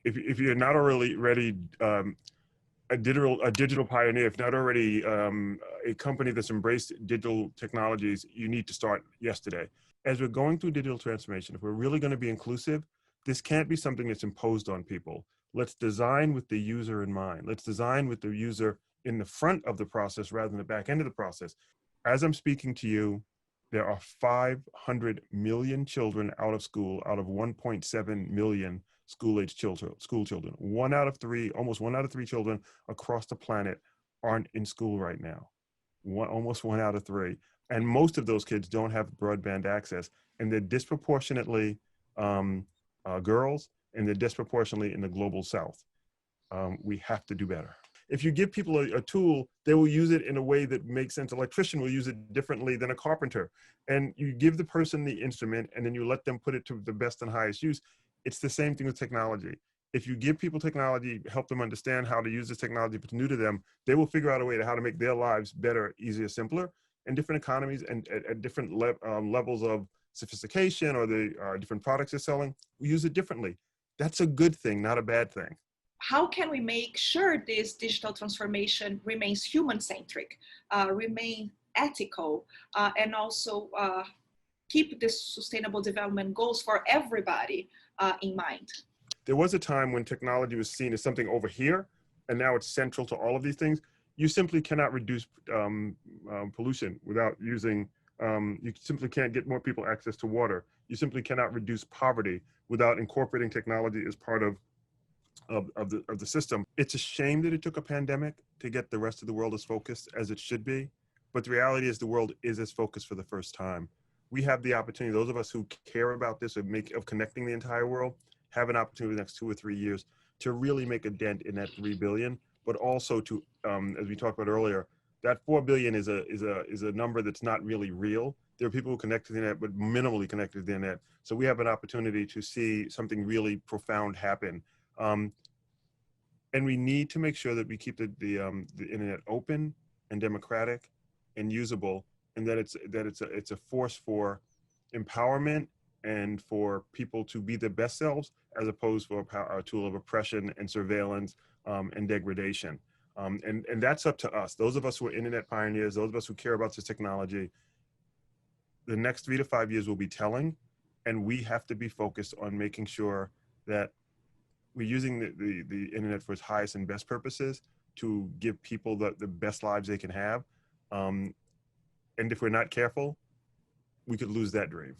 if you're not already ready, a digital pioneer, if not already a company that's embraced digital technologies, you need to start yesterday. As we're going through digital transformation, if we're really going to be inclusive, this can't be something that's imposed on people. Let's design with the user in mind. Let's design with the user in the front of the process rather than the back end of the process. As I'm speaking to you, there are 500 million children out of school, out of 1.7 million school-age children, school children. Almost one out of three children across the planet aren't in school right now. Almost one out of three. And most of those kids don't have broadband access, and they're disproportionately girls, and they're disproportionately in the global South. We have to do better. If you give people a tool, they will use it in a way that makes sense. An electrician will use it differently than a carpenter. And you give the person the instrument, and then you let them put it to the best and highest use. It's the same thing with technology. If you give people technology, help them understand how to use this technology, if it's new to them, they will figure out a way to how to make their lives better, easier, simpler. And different economies and at different levels of sophistication, or the different products they're selling, we use it differently. That's a good thing, not a bad thing. How can we make sure this digital transformation remains human-centric, remain ethical, and also keep the sustainable development goals for everybody in mind? There was a time when technology was seen as something over here, and now it's central to all of these things. You simply cannot reduce pollution without using, you simply can't get more people access to water. You simply cannot reduce poverty without incorporating technology as part of the system. It's a shame that it took a pandemic to get the rest of the world as focused as it should be. But the reality is the world is as focused for the first time. We have the opportunity, those of us who care about this, of connecting the entire world, have an opportunity the next 2 or 3 years to really make a dent in that 3 billion, but also to, as we talked about earlier, that 4 billion is a number that's not really real. There are people who connect to the internet, but minimally connected to the internet. So we have an opportunity to see something really profound happen. And we need to make sure that we keep the internet open and democratic and usable, and that it's a force for empowerment and for people to be their best selves, as opposed to a tool of oppression and surveillance and degradation. And that's up to us. Those of us who are internet pioneers, those of us who care about this technology, the next 3 to 5 years will be telling, and we have to be focused on making sure that we're using the internet for its highest and best purposes to give people the best lives they can have. And if we're not careful, we could lose that dream.